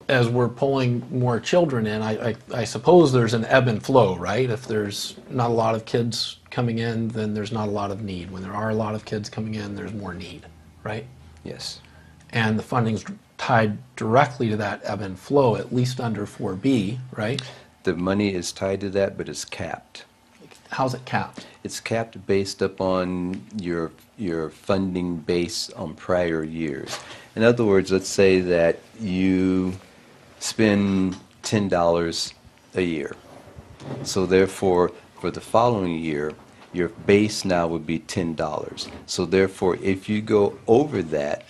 as we're pulling more children in, I suppose there's an ebb and flow, right? If there's not a lot of kids coming in, then there's not a lot of need. When there are a lot of kids coming in, there's more need, right? Yes. And the funding's tied directly to that ebb and flow, at least under 4B, right? The money is tied to that, but it's capped. How's it capped? It's capped based upon your funding base on prior years. In other words, let's say that you spend $10 a year. So therefore, for the following year, your base now would be $10. So therefore, if you go over that,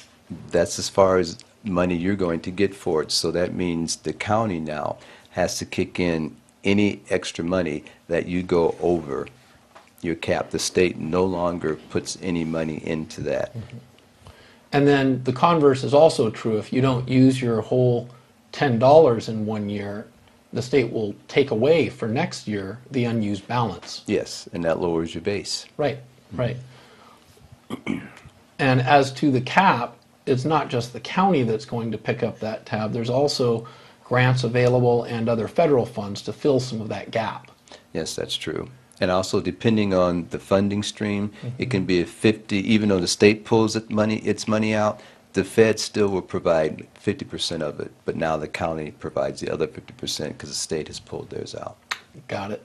that's as far as money you're going to get for it. So that means the county now has to kick in any extra money that you go over your cap. The state no longer puts any money into that. Mm-hmm. And then the converse is also true. If you don't use your whole $10 in one year, the state will take away for next year the unused balance. Yes, and that lowers your base. Right, right. And as to the cap, it's not just the county that's going to pick up that tab. There's also grants available and other federal funds to fill some of that gap. Yes, that's true. And also, depending on the funding stream, it can be a 50, even though the state pulls its money out, the Fed still will provide 50% of it, but now the county provides the other 50% because the state has pulled theirs out. Got it.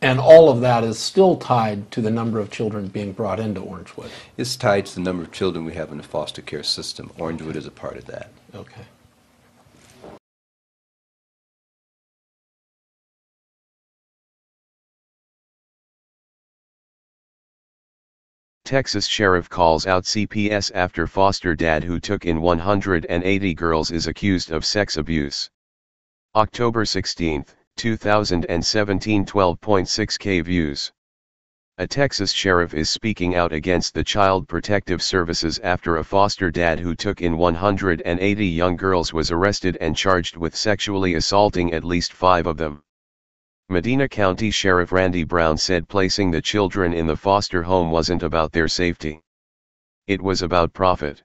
And all of that is still tied to the number of children being brought into Orangewood. It's tied to the number of children we have in the foster care system. Orangewood is a part of that. Okay. Texas sheriff calls out CPS after foster dad who took in 180 girls is accused of sex abuse. October 16, 2017, 12.6K views. A Texas sheriff is speaking out against the Child Protective Services after a foster dad who took in 180 young girls was arrested and charged with sexually assaulting at least 5 of them. Medina County Sheriff Randy Brown said placing the children in the foster home wasn't about their safety. It was about profit.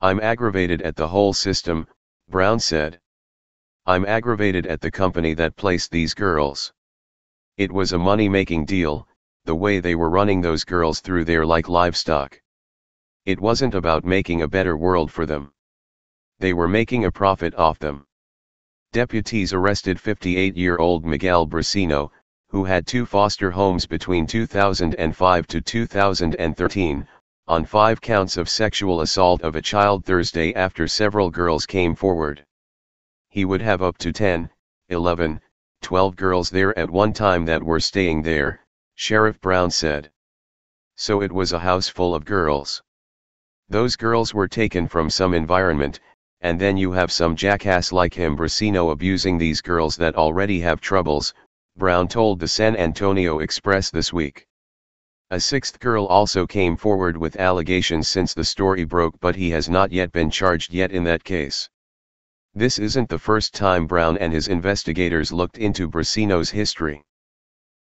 I'm aggravated at the whole system, Brown said. I'm aggravated at the company that placed these girls. It was a money-making deal, the way they were running those girls through there like livestock. It wasn't about making a better world for them. They were making a profit off them. Deputies arrested 58-year-old Miguel Brasino, who had 2 foster homes between 2005 to 2013, on 5 counts of sexual assault of a child Thursday after several girls came forward. He would have up to 10, 11, 12 girls there at one time that were staying there, Sheriff Brown said. So it was a house full of girls. Those girls were taken from some environment, and then you have some jackass like him Brasino abusing these girls that already have troubles, Brown told the San Antonio Express this week. A 6th girl also came forward with allegations since the story broke, but he has not yet been charged yet in that case. This isn't the first time Brown and his investigators looked into Brasino's history.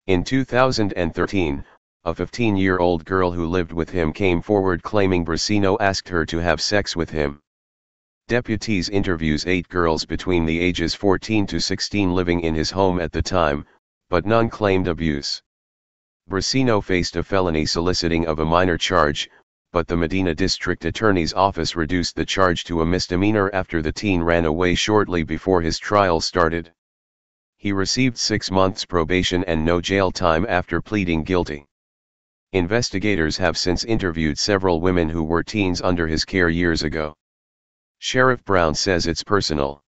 In 2013, a 15-year-old girl who lived with him came forward claiming Brasino asked her to have sex with him. Deputies interviews 8 girls between the ages 14 to 16 living in his home at the time, but none claimed abuse. Brasino faced a felony soliciting of a minor charge, but the Medina District Attorney's Office reduced the charge to a misdemeanor after the teen ran away shortly before his trial started. He received 6 months probation and no jail time after pleading guilty. Investigators have since interviewed several women who were teens under his care years ago. Sheriff Brown says it's personal.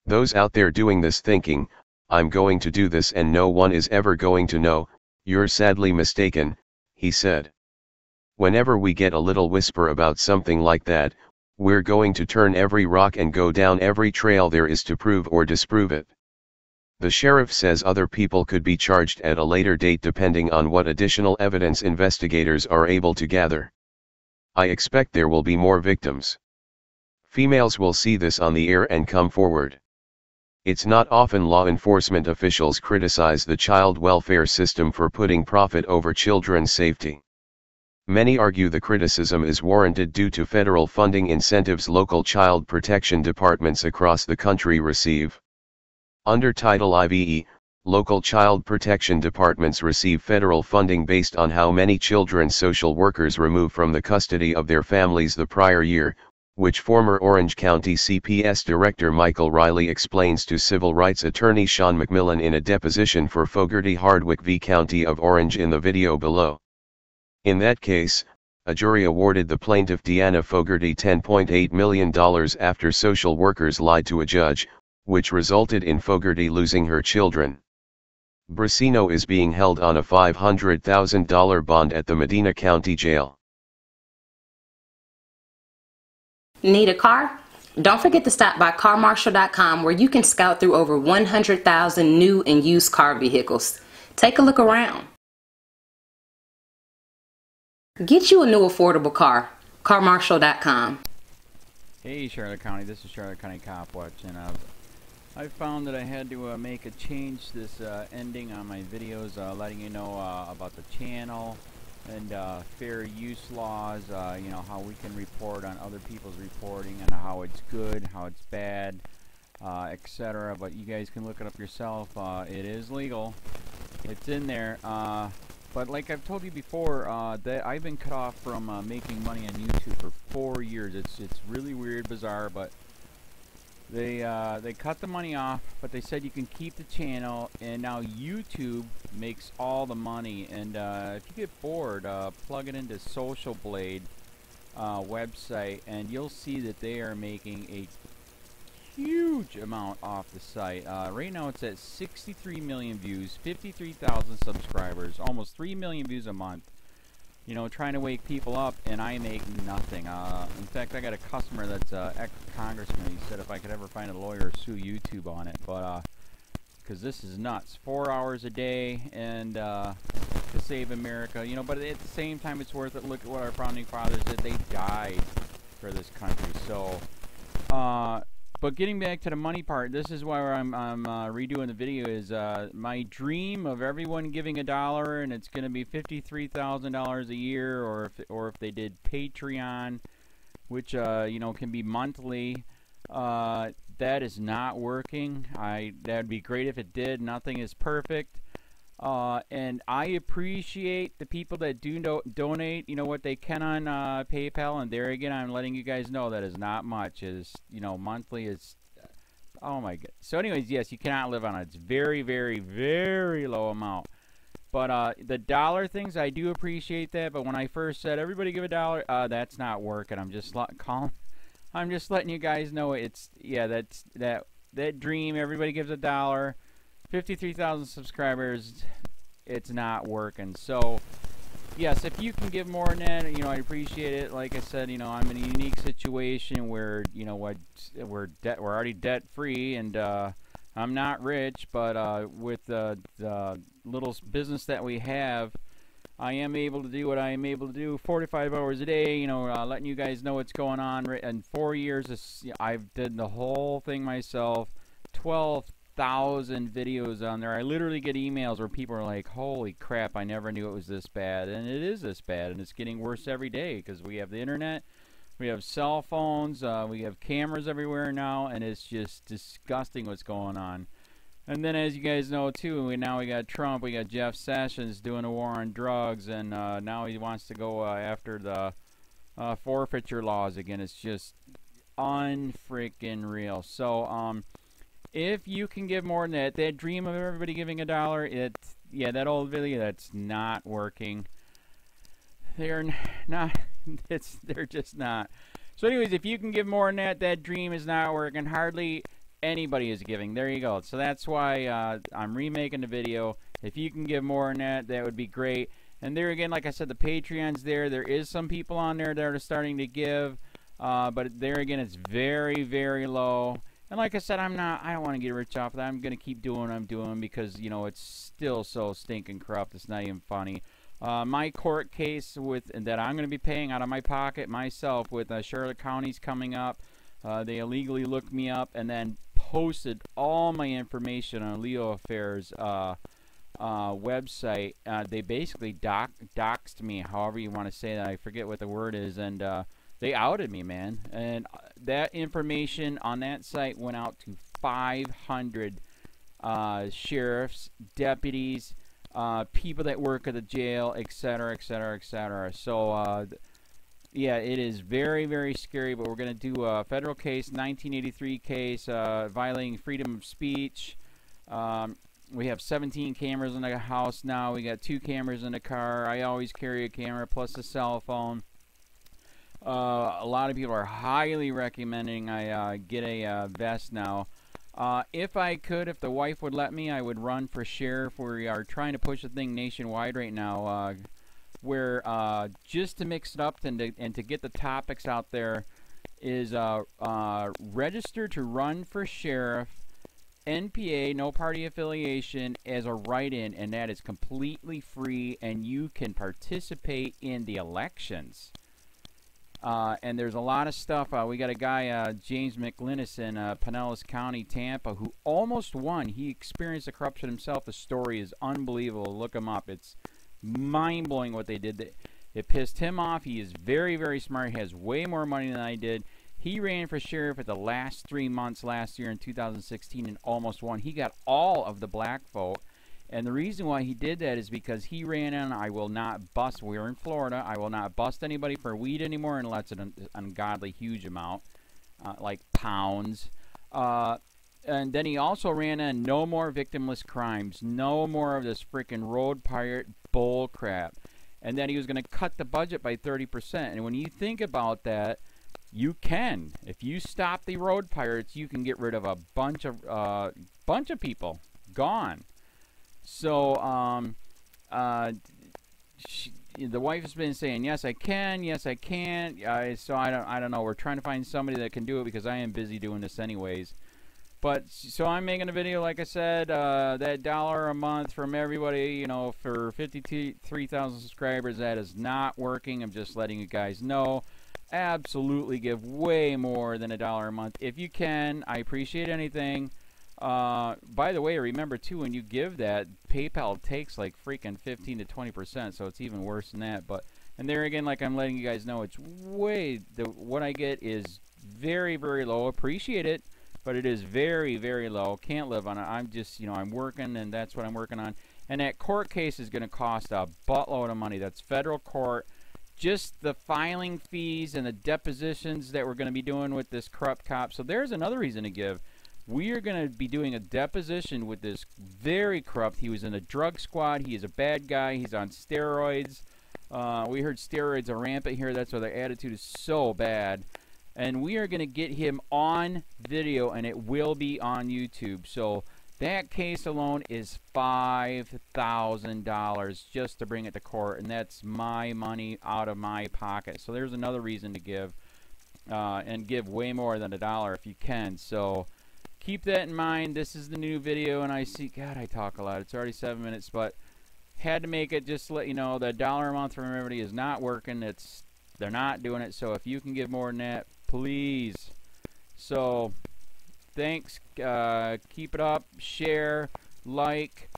Those out there doing this thinking, I'm going to do this and no one is ever going to know, you're sadly mistaken, he said. Whenever we get a little whisper about something like that, we're going to turn every rock and go down every trail there is to prove or disprove it. The sheriff says other people could be charged at a later date depending on what additional evidence investigators are able to gather. I expect there will be more victims. Females will see this on the air and come forward. It's not often law enforcement officials criticize the child welfare system for putting profit over children's safety. Many argue the criticism is warranted due to federal funding incentives local child protection departments across the country receive. Under Title IVE, local child protection departments receive federal funding based on how many children social workers remove from the custody of their families the prior year, which former Orange County CPS Director Michael Riley explains to civil rights attorney Sean McMillan in a deposition for Fogarty Hardwick v. County of Orange in the video below. In that case, a jury awarded the plaintiff Deanna Fogarty $10.8 million after social workers lied to a judge, which resulted in Fogarty losing her children. Brasino is being held on a $500,000 bond at the Medina County Jail. Need a car? Don't forget to stop by carmarshal.com where you can scout through over 100,000 new and used car vehicles. Take a look around. Get you a new affordable car. carmarshal.com. Hey Charlotte County, this is Charlotte County COPWATCH, and I found that I had to make a change this ending on my videos, letting you know about the channel and fair use laws, you know, how we can report on other people's reporting and how it's good, how it's bad, etc. But you guys can look it up yourself. It is legal. It's in there. But like I've told you before, that I've been cut off from making money on YouTube for 4 years. It's really weird, bizarre, but they cut the money off, but they said you can keep the channel, and now YouTube makes all the money. And if you get bored, plug it into Social Blade website, and you'll see that they are making a huge amount off the site. Right now it's at 63 million views, 53,000 subscribers, almost 3 million views a month. You know, trying to wake people up, and I make nothing. In fact, I got a customer that's ex-congressman. He said if I could ever find a lawyer, sue YouTube on it. But because this is nuts. 4 hours a day, and to save America. You know, but at the same time, it's worth it. Look at what our founding fathers did. They died for this country. So, but getting back to the money part, this is why I'm redoing the video. Is my dream of everyone giving $1, and it's going to be $53,000 a year, or if they did Patreon, which you know, can be monthly. That is not working. That'd be great if it did. Nothing is perfect. And I appreciate the people that do donate, you know, what they can on PayPal. And there again, I'm letting you guys know that is not much. Is, you know, monthly is, oh my god. So anyways, yes, you cannot live on it. It's very, very, very low amount. But the dollar things, I do appreciate that. But when I first said everybody give $1, that's not working. I'm just letting you guys know it's, yeah, that's that dream. Everybody gives $1. 53,000 subscribers, it's not working. So yes, if you can give more than that, you know, I appreciate it. Like I said, you know, I'm in a unique situation where, you know, we're already debt free, and I'm not rich, but with the little business that we have, I am able to do what I am able to do 45 hours a day, you know, letting you guys know what's going on. In 4 years, I've did the whole thing myself. 12,000 videos on there. I literally get emails where people are like, holy crap, I never knew it was this bad. And it is this bad, and it's getting worse every day because we have the internet, we have cell phones, we have cameras everywhere now, and it's just disgusting what's going on. And then, as you guys know too, now we got Trump, we got Jeff Sessions doing a war on drugs, and now he wants to go after the forfeiture laws again. It's just unfreaking real. So if you can give more than that dream of everybody giving $1, yeah, that old video, that's not working. They're not. They're just not. So anyways, if you can give more than that dream is not working. Hardly anybody is giving. There you go. So that's why I'm remaking the video. If you can give more than that, that would be great. And there again, like I said, the Patreon's there. There is some people on there that are starting to give, but there again, it's very, very low. And like I said, I don't want to get rich off of that. I'm going to keep doing what I'm doing because, you know, it's still so stinking corrupt. It's not even funny. My court case that I'm going to be paying out of my pocket myself with Charlotte County's coming up. They illegally looked me up and then posted all my information on LEOAFFAIRS website, they basically doxed me, however you want to say that. I forget what the word is, and they outed me, man. And that information on that site went out to 500 sheriffs, deputies, people that work at the jail, etc., etc., etc. So, yeah, it is very, very scary, but we're going to do a federal case, 1983 case, violating freedom of speech. We have 17 cameras in the house now. We got 2 cameras in the car. I always carry a camera plus a cell phone. A lot of people are highly recommending I get a vest now. If I could, if the wife would let me, I would run for sheriff. We are trying to push the thing nationwide right now. Where just to mix it up and to get the topics out there is register to run for sheriff, NPA, no party affiliation, as a write-in, and that is completely free, and you can participate in the elections. And there's a lot of stuff. We got a guy, James McLinnis in Pinellas County, Tampa, who almost won. He experienced the corruption himself. The story is unbelievable. Look him up. It's mind-blowing what they did. It pissed him off. He is very, very smart. He has way more money than I did. He ran for sheriff at the last 3 months last year in 2016 and almost won. He got all of the black vote. And the reason why he did that is because he ran on, I will not bust, we're in Florida, I will not bust anybody for weed anymore unless it's an ungodly huge amount, like pounds. And then he also ran on no more victimless crimes, no more of this freaking road pirate bull crap. And then he was going to cut the budget by 30%. And when you think about that, you can. If you stop the road pirates, you can get rid of a bunch of people. Gone. So, the wife has been saying, yes, I can, yes, I can't. So I don't know. We're trying to find somebody that can do it because I am busy doing this anyways. But, so I'm making a video, like I said, that $1 a month from everybody, you know, for 53,000 subscribers, that is not working. I'm just letting you guys know. Absolutely give way more than $1 a month. If you can, I appreciate anything. By the way, remember too, when you give that, PayPal takes like freaking 15 to 20%, so it's even worse than that. But, and there again, like I'm letting you guys know, it's way, what I get is very, very low. Appreciate it, but it is very, very low. Can't live on it. I'm just, you know, I'm working, and that's what I'm working on. And that court case is going to cost a buttload of money. That's federal court. Just the filing fees and the depositions that we're going to be doing with this corrupt cop. So there's another reason to give. We are going to be doing a deposition with this very corrupt. He was in a drug squad. He is a bad guy. He's on steroids. We heard steroids are rampant here. That's why their attitude is so bad. And we are going to get him on video, and it will be on YouTube. So that case alone is $5,000 just to bring it to court, and that's my money out of my pocket. So there's another reason to give, and give way more than $1 if you can. So keep that in mind. This is the new video, and I see, God, I talk a lot. It's already 7 minutes, but had to make it just to let you know that $1 a month from everybody is not working. They're not doing it. So if you can give more than that, please. So thanks. Keep it up. Share, like,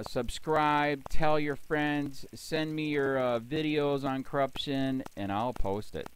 subscribe, tell your friends, send me your videos on corruption, and I'll post it.